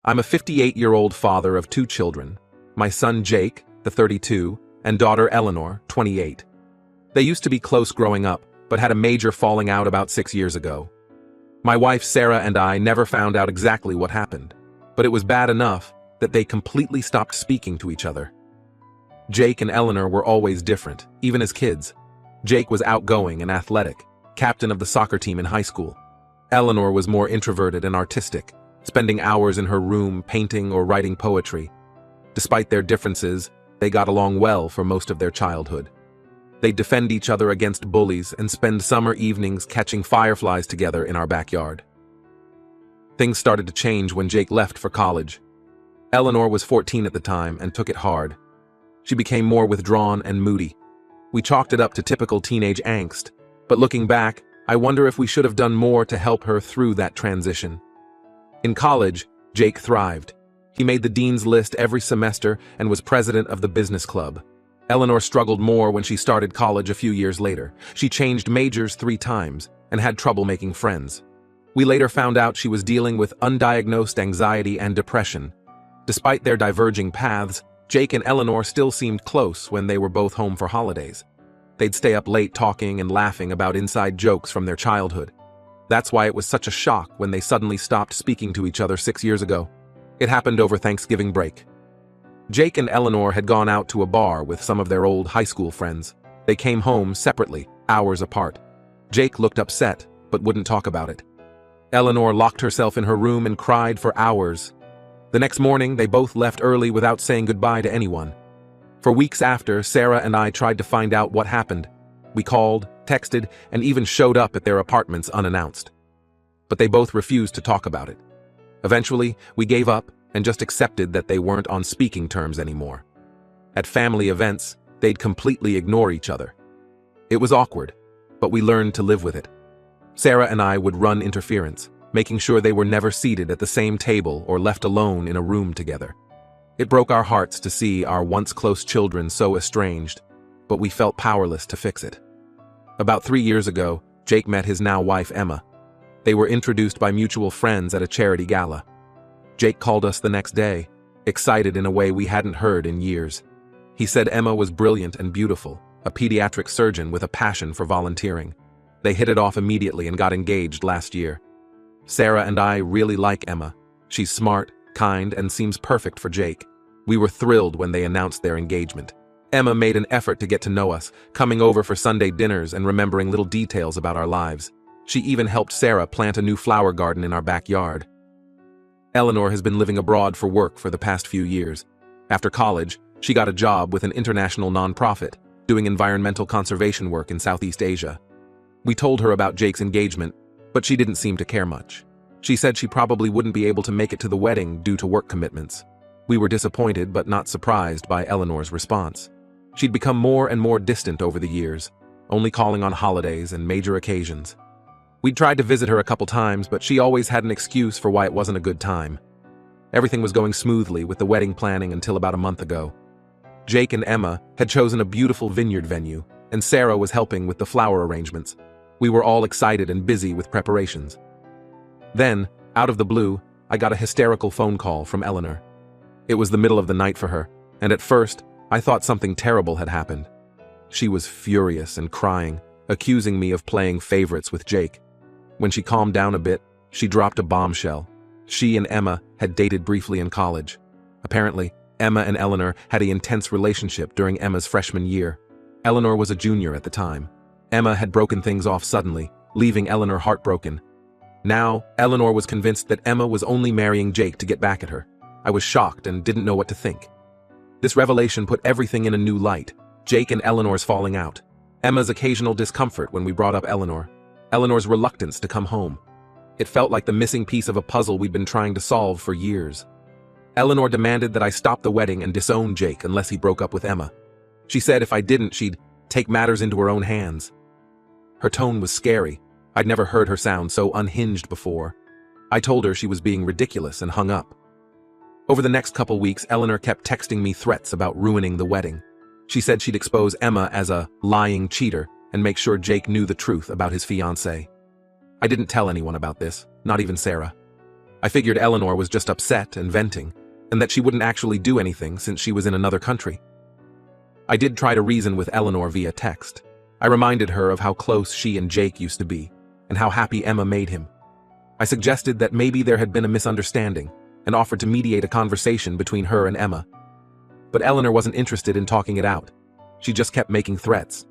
I'm a 58-year-old father of 2 children, my son Jake, the 32, and daughter Eleanor, 28. They used to be close growing up, but had a major falling out about 6 years ago. My wife Sarah and I never found out exactly what happened, but it was bad enough that they completely stopped speaking to each other. Jake and Eleanor were always different, even as kids. Jake was outgoing and athletic, captain of the soccer team in high school. Eleanor was more introverted and artistic, spending hours in her room painting or writing poetry. Despite their differences, they got along well for most of their childhood. They'd defend each other against bullies and spend summer evenings catching fireflies together in our backyard. Things started to change when Jake left for college. Eleanor was 14 at the time and took it hard. She became more withdrawn and moody. We chalked it up to typical teenage angst, but looking back, I wonder if we should have done more to help her through that transition. In college, Jake thrived. He made the dean's list every semester and was president of the business club. Eleanor struggled more when she started college a few years later. She changed majors 3 times and had trouble making friends. We later found out she was dealing with undiagnosed anxiety and depression. Despite their diverging paths, Jake and Eleanor still seemed close when they were both home for holidays. They'd stay up late talking and laughing about inside jokes from their childhood. That's why it was such a shock when they suddenly stopped speaking to each other 6 years ago. It happened over Thanksgiving break. Jake and Eleanor had gone out to a bar with some of their old high school friends. They came home separately, hours apart. Jake looked upset, but wouldn't talk about it. Eleanor locked herself in her room and cried for hours. The next morning, they both left early without saying goodbye to anyone. For weeks after, Sarah and I tried to find out what happened. We called, texted, and even showed up at their apartments unannounced. But they both refused to talk about it. Eventually, we gave up and just accepted that they weren't on speaking terms anymore. At family events, they'd completely ignore each other. It was awkward, but we learned to live with it. Sarah and I would run interference, making sure they were never seated at the same table or left alone in a room together. It broke our hearts to see our once close children so estranged, but we felt powerless to fix it. About 3 years ago, Jake met his now wife Emma. They were introduced by mutual friends at a charity gala. Jake called us the next day, excited in a way we hadn't heard in years. He said Emma was brilliant and beautiful, a pediatric surgeon with a passion for volunteering. They hit it off immediately and got engaged last year. Sarah and I really like Emma. She's smart, kind, and seems perfect for Jake. We were thrilled when they announced their engagement. Emma made an effort to get to know us, coming over for Sunday dinners and remembering little details about our lives. She even helped Sarah plant a new flower garden in our backyard. Eleanor has been living abroad for work for the past few years. After college, she got a job with an international nonprofit, doing environmental conservation work in Southeast Asia. We told her about Jake's engagement, but she didn't seem to care much. She said she probably wouldn't be able to make it to the wedding due to work commitments. We were disappointed but not surprised by Eleanor's response. She'd become more and more distant over the years, only calling on holidays and major occasions. We'd tried to visit her a couple times, but she always had an excuse for why it wasn't a good time. Everything was going smoothly with the wedding planning until about a month ago. Jake and Emma had chosen a beautiful vineyard venue, and Sarah was helping with the flower arrangements. We were all excited and busy with preparations. Then, out of the blue, I got a hysterical phone call from Eleanor. It was the middle of the night for her, and at first, I thought something terrible had happened. She was furious and crying, accusing me of playing favorites with Jake. When she calmed down a bit, she dropped a bombshell. She and Emma had dated briefly in college. Apparently, Emma and Eleanor had an intense relationship during Emma's freshman year. Eleanor was a junior at the time. Emma had broken things off suddenly, leaving Eleanor heartbroken. Now, Eleanor was convinced that Emma was only marrying Jake to get back at her. I was shocked and didn't know what to think. This revelation put everything in a new light. Jake and Eleanor's falling out. Emma's occasional discomfort when we brought up Eleanor. Eleanor's reluctance to come home. It felt like the missing piece of a puzzle we'd been trying to solve for years. Eleanor demanded that I stop the wedding and disown Jake unless he broke up with Emma. She said if I didn't, she'd take matters into her own hands. Her tone was scary. I'd never heard her sound so unhinged before. I told her she was being ridiculous and hung up. Over the next couple weeks, Eleanor kept texting me threats about ruining the wedding. She said she'd expose Emma as a lying cheater and make sure Jake knew the truth about his fiancée. I didn't tell anyone about this, not even Sarah. I figured Eleanor was just upset and venting, and that she wouldn't actually do anything since she was in another country. I did try to reason with Eleanor via text. I reminded her of how close she and Jake used to be, and how happy Emma made him. I suggested that maybe there had been a misunderstanding, and offered to mediate a conversation between her and Emma. But Eleanor wasn't interested in talking it out. She just kept making threats.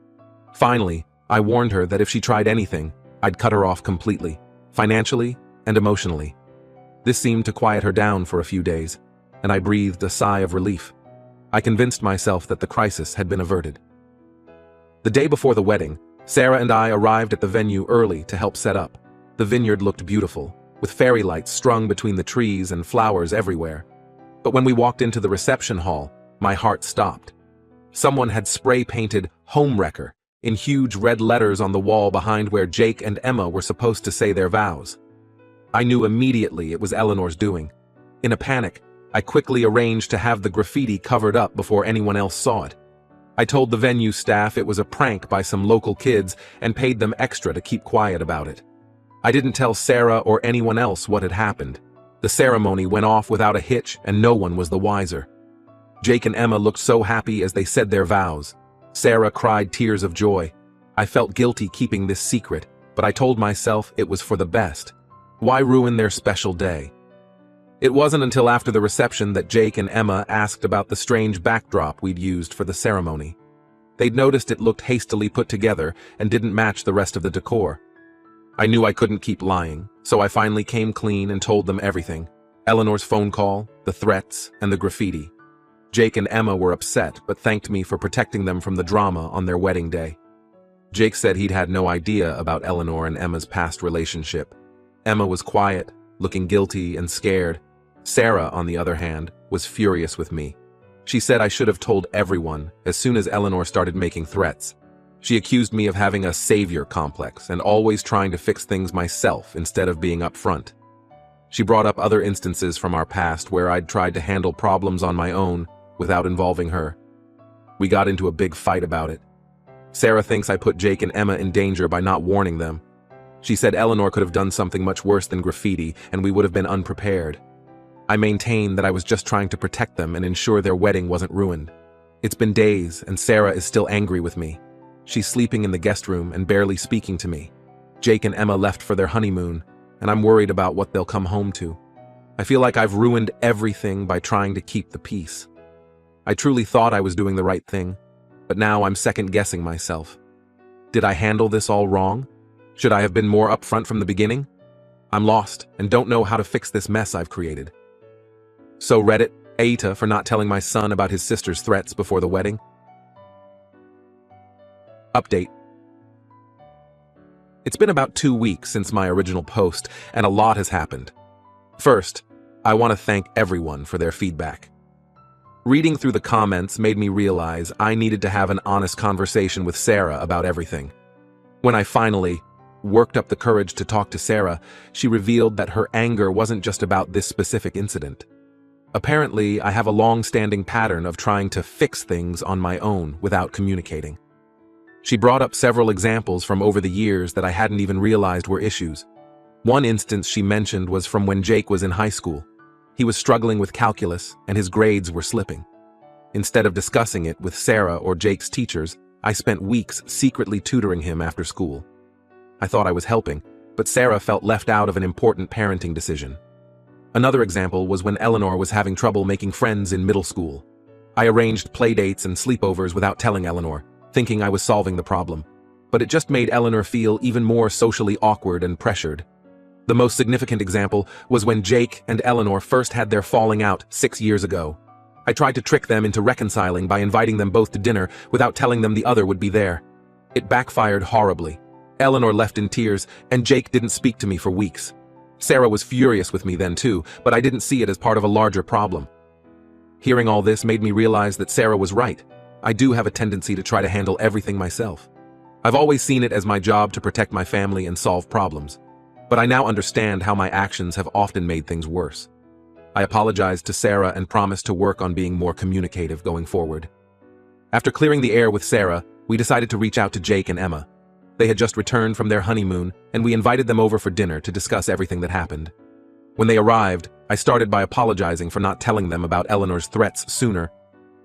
Finally, I warned her that if she tried anything, I'd cut her off completely, financially and emotionally. This seemed to quiet her down for a few days, and I breathed a sigh of relief. I convinced myself that the crisis had been averted. The day before the wedding, Sarah and I arrived at the venue early to help set up. The vineyard looked beautiful, with fairy lights strung between the trees and flowers everywhere. But when we walked into the reception hall, my heart stopped. Someone had spray-painted "Homewrecker" in huge red letters on the wall behind where Jake and Emma were supposed to say their vows. I knew immediately it was Eleanor's doing. In a panic, I quickly arranged to have the graffiti covered up before anyone else saw it. I told the venue staff it was a prank by some local kids and paid them extra to keep quiet about it. I didn't tell Sarah or anyone else what had happened. The ceremony went off without a hitch and no one was the wiser. Jake and Emma looked so happy as they said their vows. Sarah cried tears of joy. I felt guilty keeping this secret, but I told myself it was for the best. Why ruin their special day? It wasn't until after the reception that Jake and Emma asked about the strange backdrop we'd used for the ceremony. They'd noticed it looked hastily put together and didn't match the rest of the decor. I knew I couldn't keep lying, so I finally came clean and told them everything. Eleanor's phone call, the threats, and the graffiti. Jake and Emma were upset, but thanked me for protecting them from the drama on their wedding day. Jake said he'd had no idea about Eleanor and Emma's past relationship. Emma was quiet, looking guilty and scared. Sarah, on the other hand, was furious with me. She said I should have told everyone as soon as Eleanor started making threats. She accused me of having a savior complex and always trying to fix things myself instead of being upfront. She brought up other instances from our past where I'd tried to handle problems on my own without involving her. We got into a big fight about it. Sarah thinks I put Jake and Emma in danger by not warning them. She said Eleanor could have done something much worse than graffiti and we would have been unprepared. I maintain that I was just trying to protect them and ensure their wedding wasn't ruined. It's been days and Sarah is still angry with me. She's sleeping in the guest room and barely speaking to me. Jake and Emma left for their honeymoon, and I'm worried about what they'll come home to. I feel like I've ruined everything by trying to keep the peace. I truly thought I was doing the right thing, but now I'm second-guessing myself. Did I handle this all wrong? Should I have been more upfront from the beginning? I'm lost and don't know how to fix this mess I've created. So Reddit, Aita for not telling my son about his sister's threats before the wedding. Update. It's been about 2 weeks since my original post, and a lot has happened. First, I want to thank everyone for their feedback. Reading through the comments made me realize I needed to have an honest conversation with Sarah about everything. When I finally worked up the courage to talk to Sarah, she revealed that her anger wasn't just about this specific incident. Apparently, I have a long-standing pattern of trying to fix things on my own without communicating. She brought up several examples from over the years that I hadn't even realized were issues. One instance she mentioned was from when Jake was in high school. He was struggling with calculus, and his grades were slipping. Instead of discussing it with Sarah or Jake's teachers, I spent weeks secretly tutoring him after school. I thought I was helping, but Sarah felt left out of an important parenting decision. Another example was when Eleanor was having trouble making friends in middle school. I arranged playdates and sleepovers without telling Eleanor, thinking I was solving the problem. But it just made Eleanor feel even more socially awkward and pressured. The most significant example was when Jake and Eleanor first had their falling out 6 years ago. I tried to trick them into reconciling by inviting them both to dinner without telling them the other would be there. It backfired horribly. Eleanor left in tears, and Jake didn't speak to me for weeks. Sarah was furious with me then too, but I didn't see it as part of a larger problem. Hearing all this made me realize that Sarah was right. I do have a tendency to try to handle everything myself. I've always seen it as my job to protect my family and solve problems. But I now understand how my actions have often made things worse. I apologized to Sarah and promised to work on being more communicative going forward. After clearing the air with Sarah, we decided to reach out to Jake and Emma. They had just returned from their honeymoon, and we invited them over for dinner to discuss everything that happened. When they arrived, I started by apologizing for not telling them about Eleanor's threats sooner.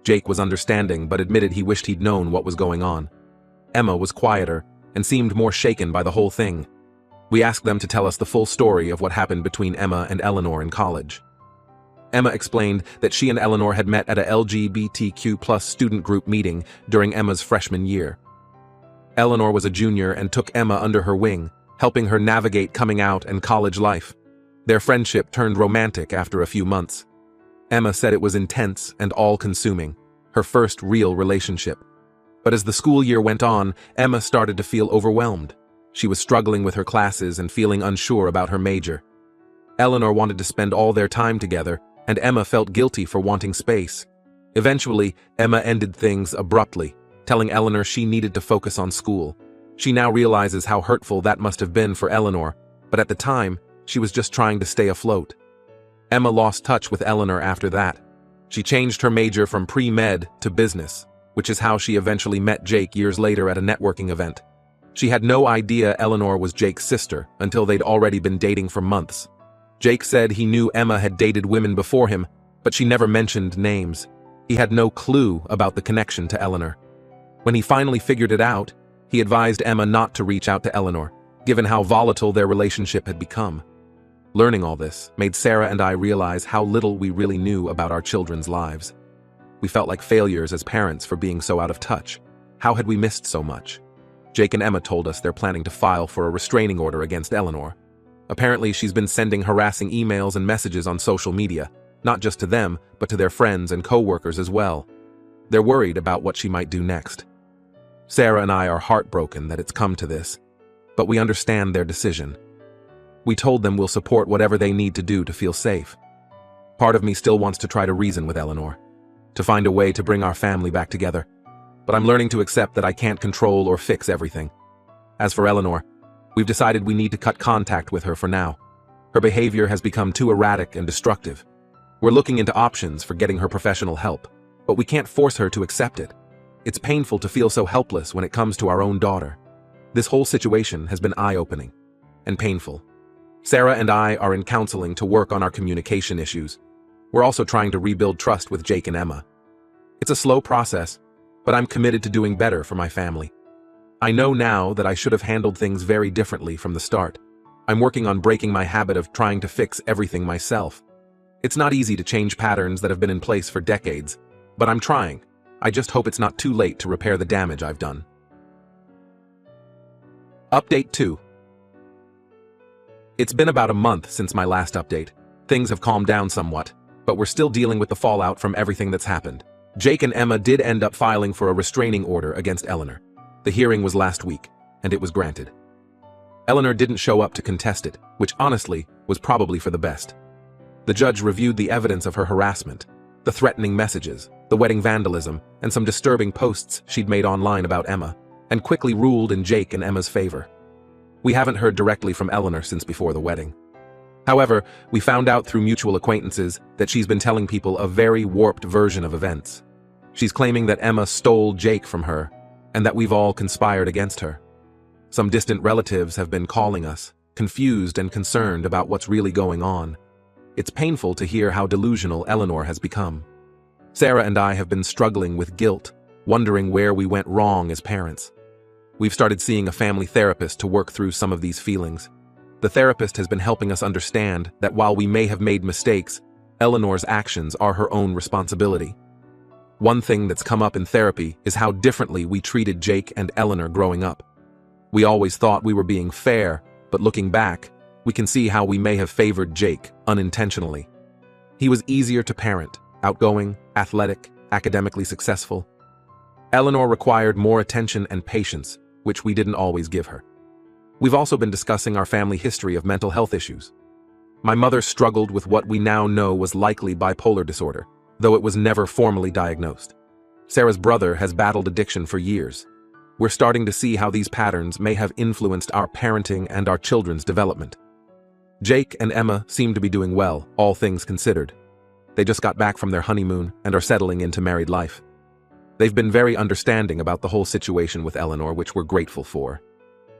Jake was understanding but admitted he wished he'd known what was going on. Emma was quieter and seemed more shaken by the whole thing. We asked them to tell us the full story of what happened between Emma and Eleanor in college. Emma explained that she and Eleanor had met at a LGBTQ+ student group meeting during Emma's freshman year. Eleanor was a junior and took Emma under her wing, helping her navigate coming out and college life. Their friendship turned romantic after a few months. Emma said it was intense and all-consuming, her first real relationship. But as the school year went on, Emma started to feel overwhelmed. She was struggling with her classes and feeling unsure about her major. Eleanor wanted to spend all their time together, and Emma felt guilty for wanting space. Eventually, Emma ended things abruptly, telling Eleanor she needed to focus on school. She now realizes how hurtful that must have been for Eleanor, but at the time, she was just trying to stay afloat. Emma lost touch with Eleanor after that. She changed her major from pre-med to business, which is how she eventually met Jake years later at a networking event. She had no idea Eleanor was Jake's sister until they'd already been dating for months. Jake said he knew Emma had dated women before him, but she never mentioned names. He had no clue about the connection to Eleanor. When he finally figured it out, he advised Emma not to reach out to Eleanor, given how volatile their relationship had become. Learning all this made Sarah and I realize how little we really knew about our children's lives. We felt like failures as parents for being so out of touch. How had we missed so much? Jake and Emma told us they're planning to file for a restraining order against Eleanor. Apparently, she's been sending harassing emails and messages on social media, not just to them, but to their friends and co-workers as well. They're worried about what she might do next. Sarah and I are heartbroken that it's come to this, but we understand their decision. We told them we'll support whatever they need to do to feel safe. Part of me still wants to try to reason with Eleanor, to find a way to bring our family back together. But I'm learning to accept that I can't control or fix everything. As for Eleanor, we've decided we need to cut contact with her for now. Her behavior has become too erratic and destructive. We're looking into options for getting her professional help, but we can't force her to accept it. It's painful to feel so helpless when it comes to our own daughter. This whole situation has been eye-opening and painful. Sarah and I are in counseling to work on our communication issues. We're also trying to rebuild trust with Jake and Emma. It's a slow process, but I'm committed to doing better for my family. I know now that I should have handled things very differently from the start. I'm working on breaking my habit of trying to fix everything myself. It's not easy to change patterns that have been in place for decades, but I'm trying. I just hope it's not too late to repair the damage I've done. Update 2. It's been about a month since my last update. Things have calmed down somewhat, but we're still dealing with the fallout from everything that's happened. Jake and Emma did end up filing for a restraining order against Eleanor. The hearing was last week, and it was granted. Eleanor didn't show up to contest it, which honestly was probably for the best. The judge reviewed the evidence of her harassment, the threatening messages, the wedding vandalism, and some disturbing posts she'd made online about Emma, and quickly ruled in Jake and Emma's favor. We haven't heard directly from Eleanor since before the wedding. However, we found out through mutual acquaintances that she's been telling people a very warped version of events. She's claiming that Emma stole Jake from her, and that we've all conspired against her. Some distant relatives have been calling us, confused and concerned about what's really going on. It's painful to hear how delusional Eleanor has become. Sarah and I have been struggling with guilt, wondering where we went wrong as parents. We've started seeing a family therapist to work through some of these feelings. The therapist has been helping us understand that while we may have made mistakes, Eleanor's actions are her own responsibility. One thing that's come up in therapy is how differently we treated Jake and Eleanor growing up. We always thought we were being fair, but looking back, we can see how we may have favored Jake unintentionally. He was easier to parent, outgoing, athletic, academically successful. Eleanor required more attention and patience, which we didn't always give her. We've also been discussing our family history of mental health issues. My mother struggled with what we now know was likely bipolar disorder, though it was never formally diagnosed. Sarah's brother has battled addiction for years. We're starting to see how these patterns may have influenced our parenting and our children's development. Jake and Emma seem to be doing well, all things considered. They just got back from their honeymoon and are settling into married life. They've been very understanding about the whole situation with Eleanor, which we're grateful for.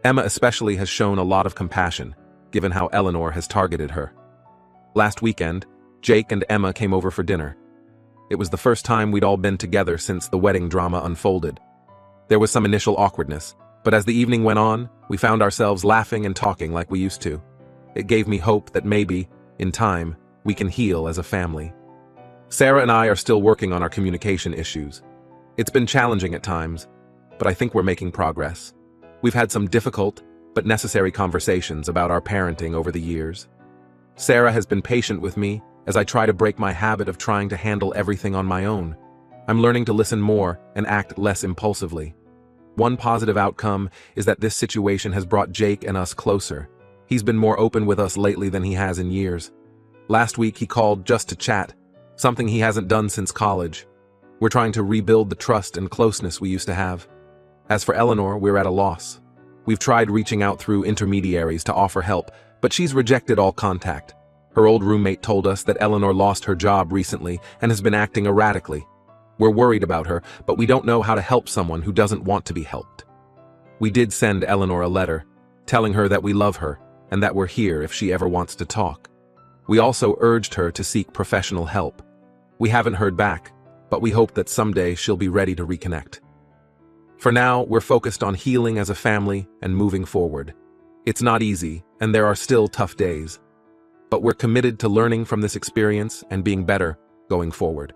Emma especially has shown a lot of compassion, given how Eleanor has targeted her. Last weekend, Jake and Emma came over for dinner. It was the first time we'd all been together since the wedding drama unfolded. There was some initial awkwardness, but as the evening went on, we found ourselves laughing and talking like we used to. It gave me hope that maybe, in time, we can heal as a family. Sarah and I are still working on our communication issues. It's been challenging at times, but I think we're making progress. We've had some difficult, but necessary conversations about our parenting over the years. Sarah has been patient with me as I try to break my habit of trying to handle everything on my own. I'm learning to listen more and act less impulsively. One positive outcome is that this situation has brought Jake and us closer. He's been more open with us lately than he has in years. Last week he called just to chat, something he hasn't done since college. We're trying to rebuild the trust and closeness we used to have. As for Eleanor, we're at a loss. We've tried reaching out through intermediaries to offer help, but she's rejected all contact. Her old roommate told us that Eleanor lost her job recently and has been acting erratically. We're worried about her, but we don't know how to help someone who doesn't want to be helped. We did send Eleanor a letter, telling her that we love her and that we're here if she ever wants to talk. We also urged her to seek professional help. We haven't heard back, but we hope that someday she'll be ready to reconnect. For now, we're focused on healing as a family and moving forward. It's not easy, and there are still tough days. But we're committed to learning from this experience and being better going forward.